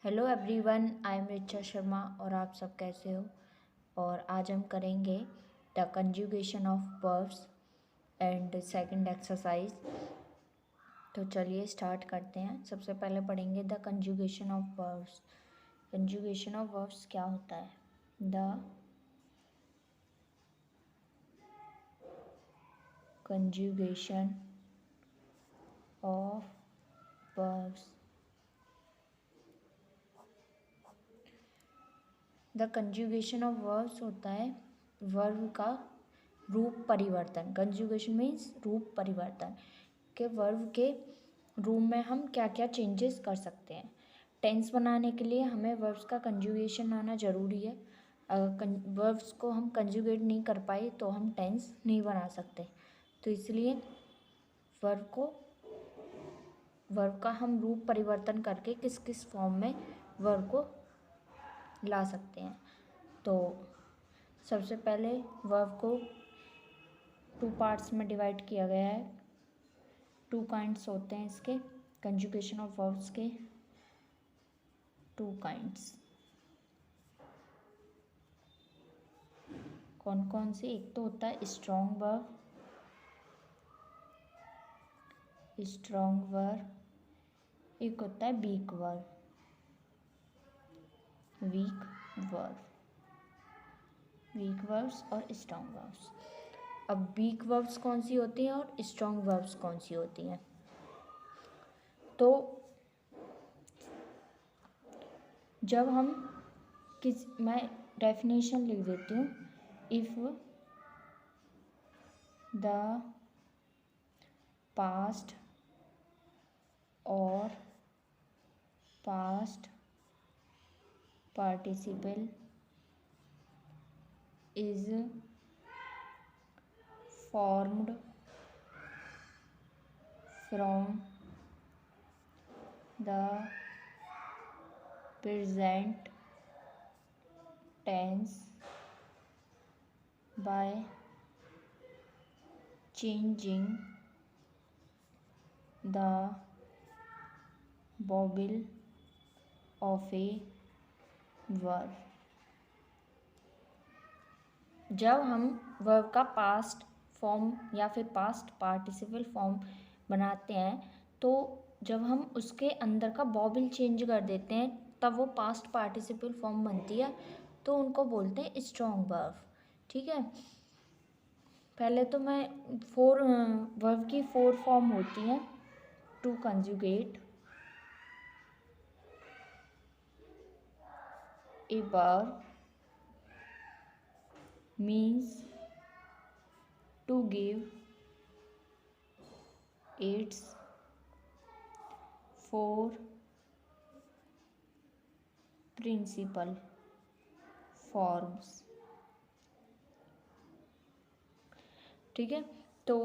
Hello everyone, I am Richa Sharma और आप सब कैसे हो। और आज हम करेंगे the conjugation of verbs and second exercise. तो चलिए स्टार्ट करते हैं। सबसे पहले पढ़ेंगे the conjugation of verbs. Conjugation of verbs क्या होता है? The conjugation of verbs. The conjugation of verbs होता है वर्ब का रूप परिवर्तन। कंजुगेशन मीन्स रूप परिवर्तन के वर्ब के रूप में हम क्या क्या चेंजेस कर सकते हैं। टेंस बनाने के लिए हमें वर्ब्स का कंजुगेशन आना ज़रूरी है। अगर वर्ब्स को हम कंजुगेट नहीं कर पाए तो हम टेंस नहीं बना सकते। तो इसलिए वर्ब का हम रूप परिवर्तन करके किस किस फॉर्म में वर्ब को ला सकते हैं। तो सबसे पहले वर्ब को 2 पार्ट्स में डिवाइड किया गया है। 2 काइंड्स होते हैं इसके कंजुगेशन ऑफ वर्ब्स के। 2 काइंड्स कौन कौन से? एक तो होता है स्ट्रॉन्ग वर्ब, एक होता है वीक वर्ब, वीक वर्ब्स और स्ट्रॉन्ग वर्ब्स। अब वीक वर्ब्स कौन सी होती हैं और स्ट्रॉन्ग वर्ब्स कौन सी होती हैं? तो जब हम मैं डेफिनेशन लिख देती हूँ। इफ़ द पास्ट और past participle is formed from the present tense by changing the vowel of a verb। जब हम वर्ब का पास्ट फॉर्म या फिर पास्ट पार्टिसिपल फॉर्म बनाते हैं तो जब हम उसके अंदर का वॉवेल चेंज कर देते हैं तब वो पास्ट पार्टिसिपल फॉर्म बनती है। तो उनको बोलते हैं स्ट्रॉन्ग वर्ब। ठीक है। पहले तो मैं वर्ब की 4 फॉर्म होती हैं to conjugate a verb means to give its 4 principal forms। ठीक है। तो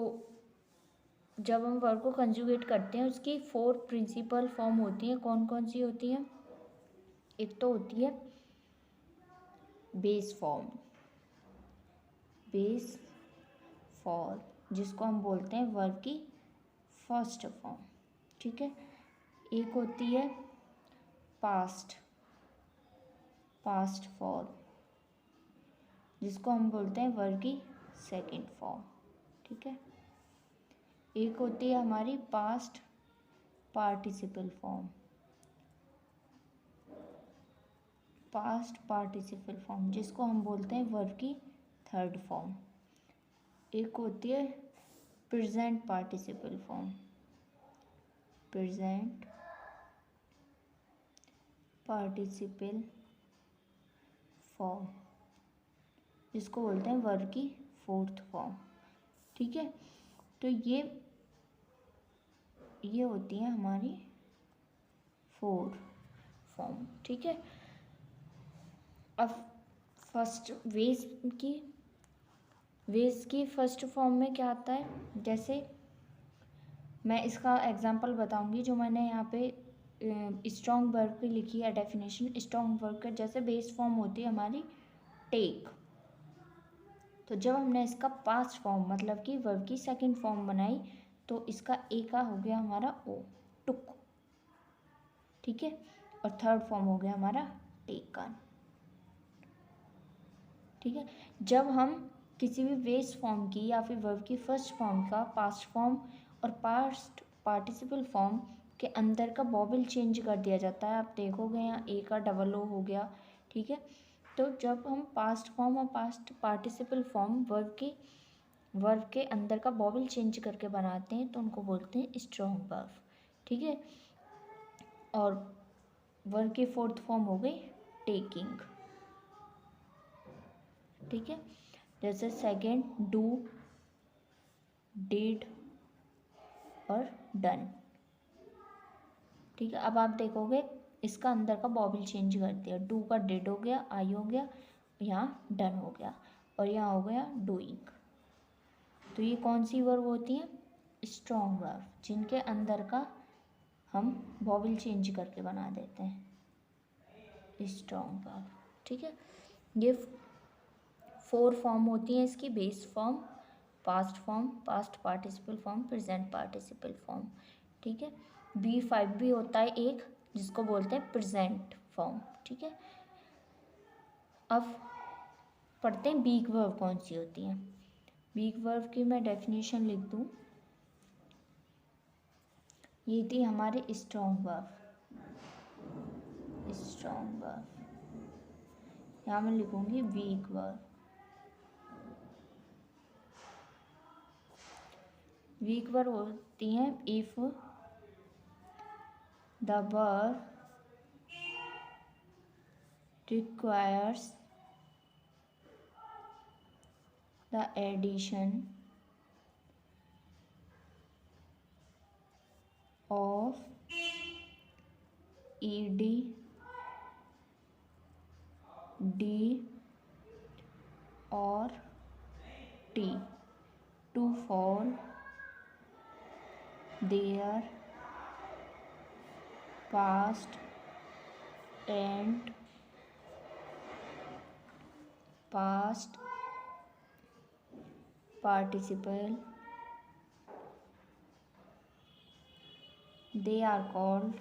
जब हम वर्ब को कंजुगेट करते हैं उसकी 4 प्रिंसिपल फॉर्म होती हैं। कौन कौन सी होती हैं? एक तो होती है बेस फॉर्म, जिसको हम बोलते हैं वर्ब की फर्स्ट फॉर्म। ठीक है। एक होती है पास्ट फॉर्म, जिसको हम बोलते हैं वर्ब की सेकंड फॉर्म। ठीक है। एक होती है हमारी पास्ट पार्टिसिपल फॉर्म, जिसको हम बोलते हैं वर्ब की थर्ड फॉर्म। एक होती है प्रेजेंट पार्टिसिपल फॉर्म, जिसको बोलते हैं वर्ब की फोर्थ फॉर्म। ठीक है। तो ये होती है हमारी 4 फॉर्म। ठीक है। अब फर्स्ट वेज की फर्स्ट फॉर्म में क्या आता है? जैसे मैं इसका एग्जांपल बताऊंगी जो मैंने यहाँ पे स्ट्रॉन्ग वर्ब की लिखी है डेफिनेशन। स्ट्रॉन्ग वर्ब का जैसे बेस फॉर्म होती है हमारी टेक। तो जब हमने इसका पास्ट फॉर्म मतलब कि वर्ब की सेकंड फॉर्म बनाई तो इसका ए का हो गया हमारा ओ, टुक। ठीक है। और थर्ड फॉर्म हो गया हमारा टेकन। ठीक है, जब हम किसी भी बेस फॉर्म की या फिर वर्ब की फर्स्ट फॉर्म का पास्ट फॉर्म और पास्ट पार्टिसिपल फॉर्म के अंदर का वॉवेल चेंज कर दिया जाता है। आप देखोगे यहाँ ए का डबल ओ हो गया। ठीक है, तो जब हम पास्ट फॉर्म और पास्ट पार्टिसिपल फॉर्म वर्ब के अंदर का वॉवेल चेंज करके बनाते हैं तो उनको बोलते हैं स्ट्रॉन्ग वर्ब। ठीक है, और वर्ब की फोर्थ फॉर्म हो गई टेकिंग। ठीक है, जैसे सेकेंड डू, डिड और डन। ठीक है, अब आप देखोगे इसका अंदर का वॉवेल चेंज कर दिया। डू का डिड हो गया, आई हो गया, यहाँ डन हो गया और यहाँ हो गया डूइंग। तो ये कौन सी वर्ब होती हैं? स्ट्रॉन्ग वर्ब, जिनके अंदर का हम वॉवेल चेंज करके बना देते हैं स्ट्रॉन्ग वर्ब। ठीक है, ये 4 फॉर्म होती हैं इसकी, base form, past form, past participle form, present participle form. ठीक है, B5 भी होता है एक, जिसको बोलते हैं प्रेजेंट फॉर्म। ठीक है, अब पढ़ते हैं वीक वर्ब कौन सी होती हैं। वीक वर्ब की मैं डेफिनेशन लिख दूँ, ये थी हमारे स्ट्रॉन्ग वर्ब। स्ट्रॉन्ग वर्ब, यहाँ मैं लिखूंगी वीक वर्ब। वीक वर्ब होती हैं if the verb requires the addition of ed, d or t to fall their past and past participle. They are called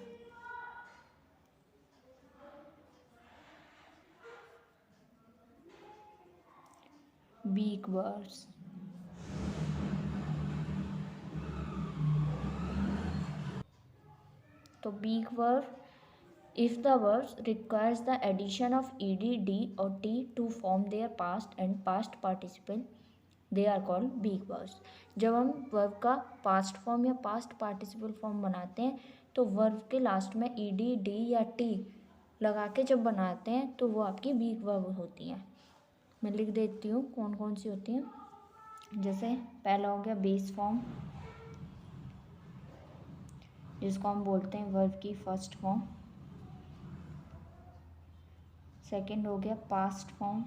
weak words. तो weak verb, if the verb requires the addition of ed, d or t to form their past and past participle, they are called weak verbs. जब हम verb का past form या past participle form बनाते हैं तो verb के last में ed, d या t लगा के जब बनाते हैं तो वो आपकी वीक वर्ब होती हैं। मैं लिख देती हूँ कौन कौन सी होती हैं। जैसे पहला हो गया बेस फॉर्म, जिसको हम बोलते हैं वर्ब की फर्स्ट फॉर्म। सेकंड हो गया पास्ट फॉर्म,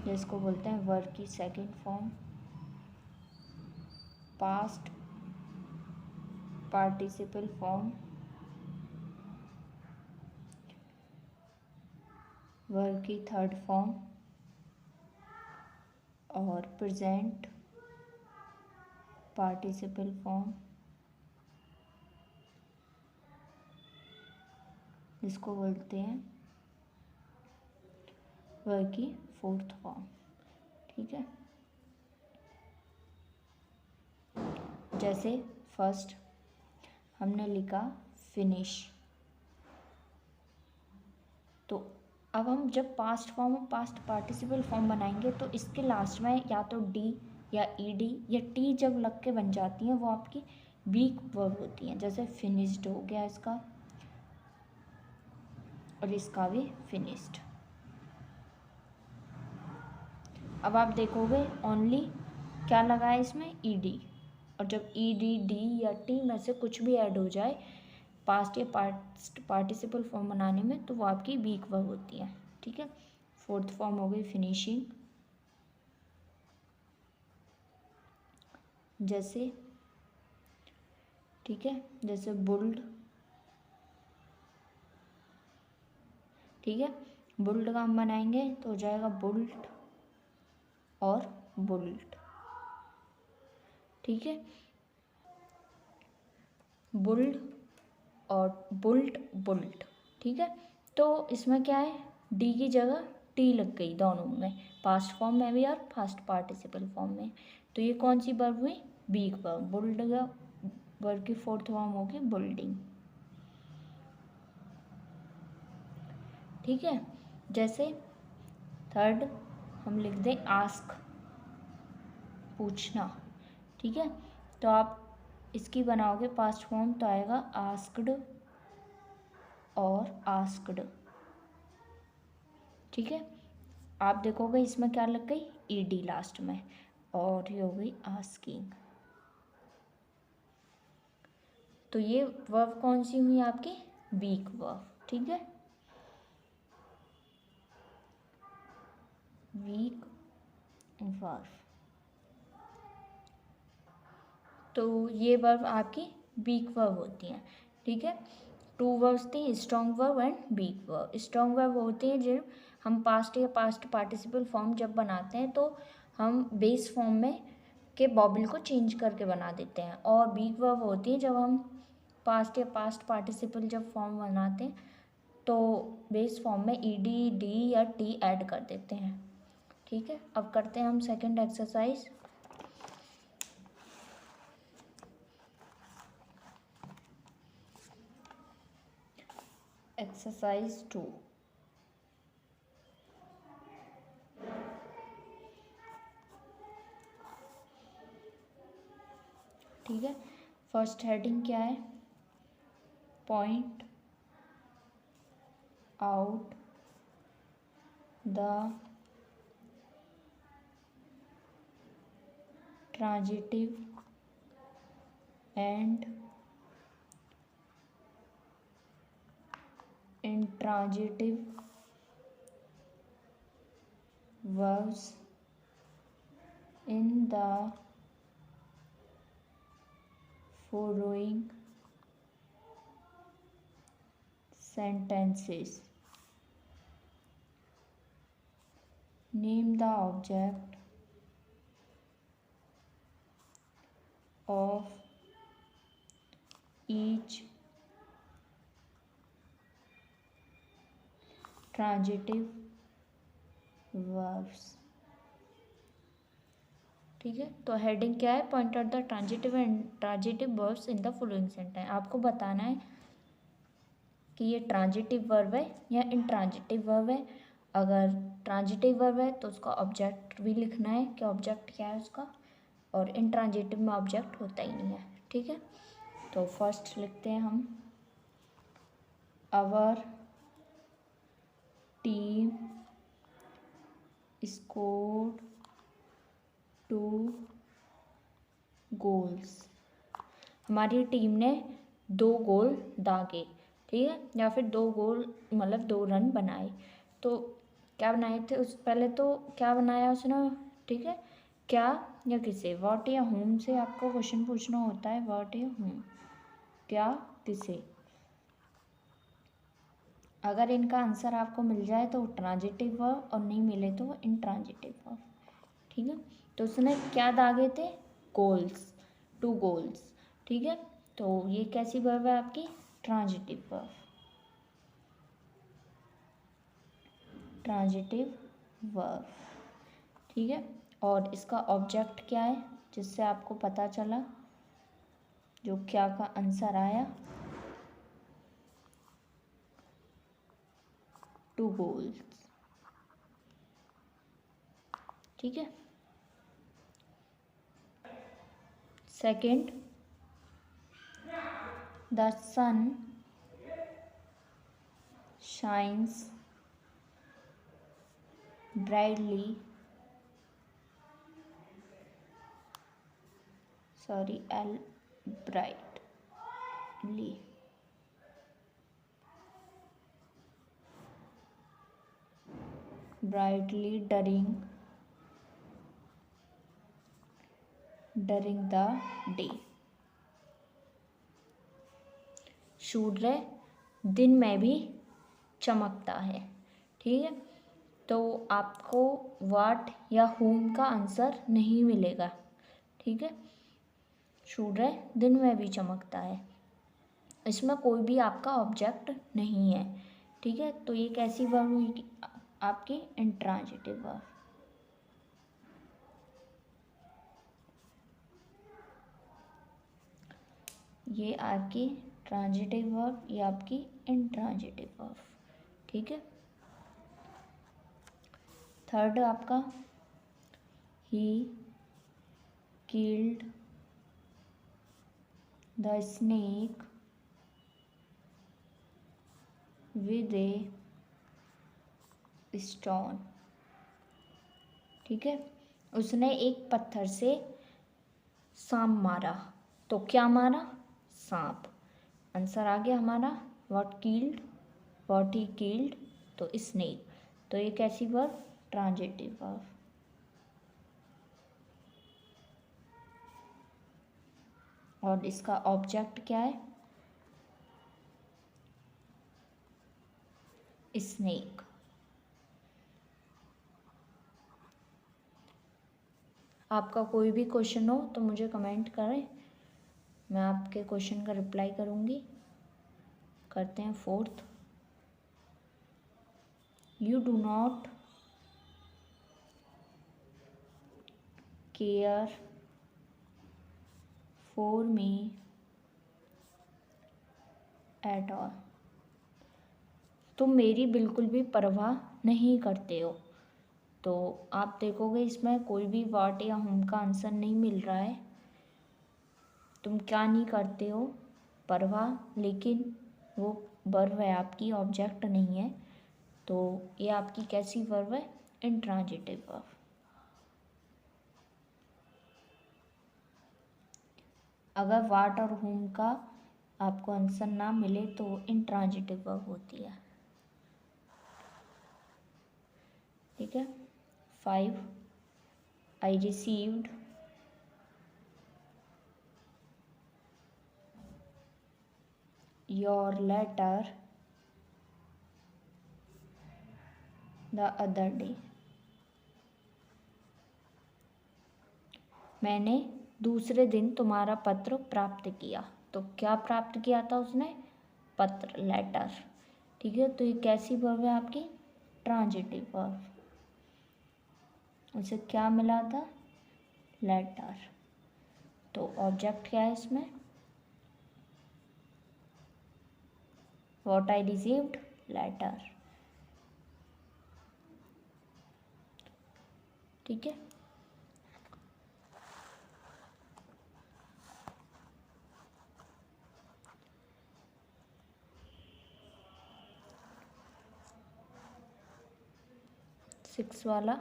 जिसको बोलते हैं वर्ब की second form. Past participle form, verb की थर्ड फॉर्म। और प्रेजेंट पार्टिसिपल फॉर्म, जिसको बोलते हैं वर्ब की फोर्थ फॉर्म। ठीक है, जैसे फर्स्ट हमने लिखा फिनिश, तो अब हम जब पास्ट फॉर्म और पास्ट पार्टिसिपल फॉर्म बनाएंगे तो इसके लास्ट में या तो डी या ईडी या टी जब लग के बन जाती हैं वो आपकी वीक वर्ब होती हैं। जैसे फिनिश्ड हो गया इसका और इसका भी फिनिश्ड। अब आप देखोगे ओनली क्या लगा है इसमें, ईडी, और जब ईडी, डी या टी में से कुछ भी ऐड हो जाए पास्ट या पास्ट पार्टिसिपल फॉर्म बनाने में तो वो आपकी वीक वर्ब होती है। ठीक है, फोर्थ फॉर्म हो गई फिनिशिंग, जैसे ठीक है, जैसे बुल्ड। ठीक है, बुल्ड का हम बनाएंगे तो हो जाएगा बुल्ड और बुल्ड। ठीक है, बुल्ड और बुल्ट बुल्ट। ठीक है, तो इसमें क्या है, डी की जगह टी लग गई दोनों में, पास्ट फॉर्म में भी और पास्ट पार्टिसिपल फॉर्म में। तो ये कौन सी वर्ब हुई, वीक वर्ब। बुल्ड का वर्ब की फोर्थ फॉर्म होगी बुल्डिंग। ठीक है, जैसे थर्ड हम लिख दें आस्क, पूछना। ठीक है, तो आप इसकी बनाओगे पास्ट फॉर्म तो आएगा आस्क्ड और आस्क्ड। ठीक है, आप देखोगे इसमें क्या लग गई, ईडी लास्ट में, और ये हो गई आस्किंग। तो ये वर्ब कौन सी हुई आपकी, वीक वर्ब। ठीक है, वीक वर्ब। तो ये वर्ब आपकी वीक वर्ब होती हैं। ठीक है, टू वर्ब्स थी, strong verb and weak verb. Strong verb होती हैं जब हम पास्ट या पास्ट पार्टिसिपल फॉर्म जब बनाते हैं तो हम बेस फॉर्म में के बॉबल को चेंज करके बना देते हैं, और वीक वर्ब होती है जब हम पास्ट या पास्ट पार्टिसिपल जब फॉर्म बनाते हैं तो बेस फॉर्म में ईडी डी या टी ऐड कर देते हैं। ठीक है, अब करते हैं हम सेकंड एक्सरसाइज। एक्सरसाइज 2। ठीक है, फर्स्ट हेडिंग क्या है, point out the transitive and intransitive verbs in the following sentences. Name the object of each transitive verbs. ठीक है, तो हेडिंग क्या है, point out the transitive and transitive verbs in the following sentence. आपको बताना है कि ये ट्रांजिटिव वर्ब है या इंट्रांजिटिव वर्ब है। अगर ट्रांजिटिव वर्ब है तो उसका ऑब्जेक्ट भी लिखना है कि ऑब्जेक्ट क्या है उसका, और इंट्रांजिटिव में ऑब्जेक्ट होता ही नहीं है। ठीक है, तो फर्स्ट लिखते हैं हम, आवर टीम स्कोर्ड 2 गोल्स। हमारी टीम ने 2 गोल दागे। ठीक है, या फिर 2 गोल मतलब 2 रन बनाए। तो क्या बनाए थे उस, पहले तो क्या बनाया उसने। ठीक है, क्या या किसे, व्हाट या होम से आपको क्वेश्चन पूछना होता है, व्हाट या होम, क्या किसे। अगर इनका आंसर आपको मिल जाए तो वो ट्रांजिटिव वर्ब, और नहीं मिले तो वो इंट्रांजिटिव वर्ब। ठीक है, तो उसने क्या दागे थे, गोल्स, 2 गोल्स। ठीक है, तो ये कैसी वर्ब है आपकी, ट्रांजिटिव वर्ब, ट्रांजिटिव वर्ब। ठीक है, और इसका ऑब्जेक्ट क्या है, जिससे आपको पता चला जो क्या का आंसर आया, 2 गोल्स। ठीक है, second, the sun shines brightly brightly during the day। सूर्य दिन में भी चमकता है। ठीक है, तो आपको व्हाट या होम का आंसर नहीं मिलेगा। ठीक है, सूर्य दिन में भी चमकता है। इसमें कोई भी आपका ऑब्जेक्ट नहीं है, ठीक है। तो ये कैसी वर्ब हुई आपकी इंट्रांजिटिव वर्ब। ये आपकी ट्रांजिटिव वर्ब, ये आपकी इंट्रांजिटिव वर्ब, ठीक है। थर्ड आपका he killed the snake with a stone, ठीक है। उसने एक पत्थर से सांप मारा, तो क्या मारा? सांप। आंसर आ गया हमारा व्हाट ही किल्ड, तो स्नेक। तो ये कैसी वर्ब? Transitive verb. और इसका ऑब्जेक्ट क्या है? स्नेक। आपका कोई भी क्वेश्चन हो तो मुझे कमेंट करें, मैं आपके क्वेश्चन का रिप्लाई करूँगी। करते हैं fourth. You do not care for me at all. तुम मेरी बिल्कुल भी परवाह नहीं करते हो। तो आप देखोगे इसमें कोई भी व्हाट या हुम का आंसर नहीं मिल रहा है। तुम क्या नहीं करते हो? परवाह, लेकिन वो वर्ब है आपकी, ऑब्जेक्ट नहीं है। तो ये आपकी कैसी वर्ब है? Intransitive verb. अगर व्हाट और हुम का आपको आंसर ना मिले तो इंट्रांजिटिव वर्ब होती है, ठीक है। 5 I received your letter the other day. मैंने दूसरे दिन तुम्हारा पत्र प्राप्त किया। तो क्या प्राप्त किया था उसने? पत्र, लेटर, ठीक है। तो ये कैसी वर्ब है आपकी? Transitive verb. उसे क्या मिला था? लेटर। तो ऑब्जेक्ट क्या है इसमें? व्हाट आई रिसीव्ड लेटर, ठीक है। सिक्स वाला,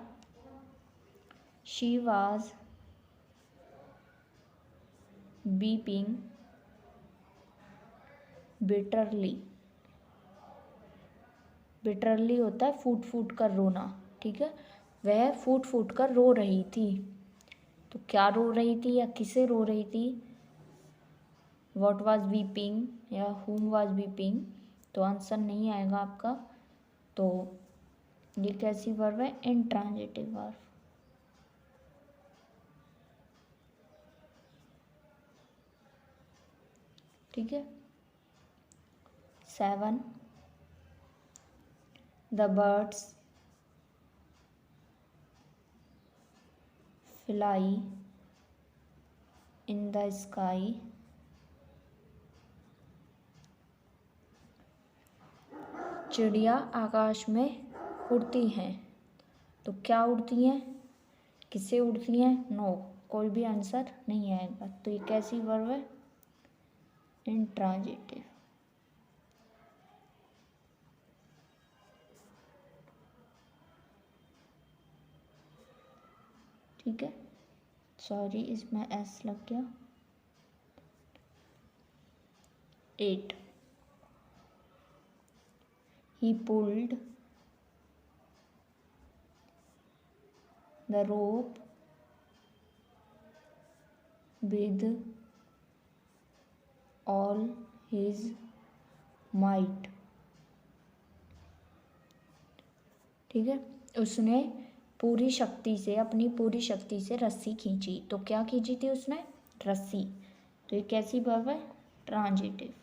she was beeping bitterly. Bitterly होता है फूट फूट कर रोना, ठीक है। वह फूट फूट कर रो रही थी। तो क्या रो रही थी या किसे रो रही थी? व्हाट वाज वीपिंग या हुम वाज वीपिंग, तो आंसर नहीं आएगा आपका। तो ये कैसी वर्ब है? इंट्रांजिटिव वर्ब, ठीक है। 7 the birds fly in the sky. चिड़िया आकाश में उड़ती हैं। तो क्या उड़ती हैं? किससे उड़ती हैं? नो, कोई भी आंसर नहीं आएगा। तो ये कैसी वर्ब है? इंट्रांजिटिव, ठीक है। सॉरी, इसमें एस लग गया। 8 ही pulled the rope with all his might, ठीक है। उसने पूरी शक्ति से, अपनी पूरी शक्ति से रस्सी खींची। तो क्या खींची थी उसने? रस्सी। तो ये कैसी वर्ब है? ट्रांजिटिव,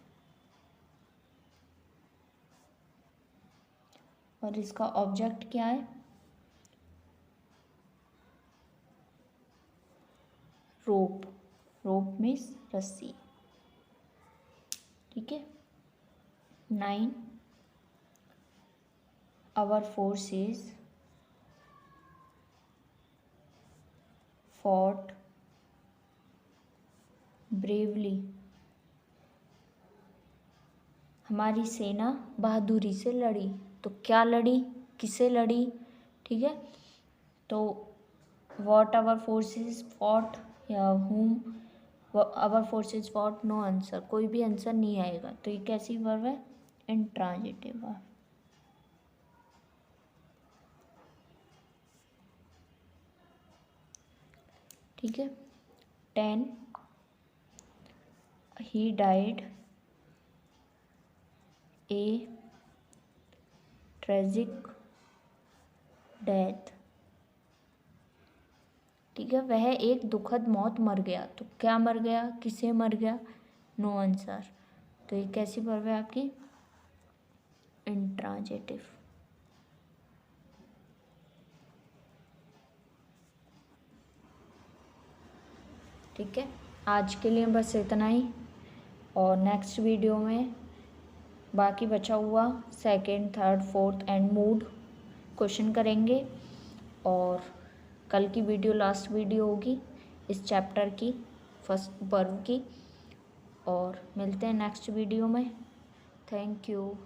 और इसका ऑब्जेक्ट क्या है? रोप। रोप मीन्स रस्सी। ठीक है। 9 our forces fought bravely। हमारी सेना बहादुरी से लड़ी। तो क्या लड़ी, किसे लड़ी? ठीक है, तो what our forces fought या whom our forces fought, no answer, कोई भी आंसर नहीं आएगा। तो ये कैसी वर्ब है? Intransitive verb. ठीक है। 10 he died a tragic death। ठीक है, वह एक दुखद मौत मर गया। तो क्या मर गया, किसे मर गया? No answer. तो ये कैसी वर्ब है आपकी? इंट्रांजिटिव। ठीक है, आज के लिए बस इतना ही, और नेक्स्ट वीडियो में बाकी बचा हुआ second, third, fourth and mood question करेंगे। और कल की वीडियो लास्ट वीडियो होगी इस चैप्टर की, फर्स्ट वर्ब की। और मिलते हैं नेक्स्ट वीडियो में। Thank you.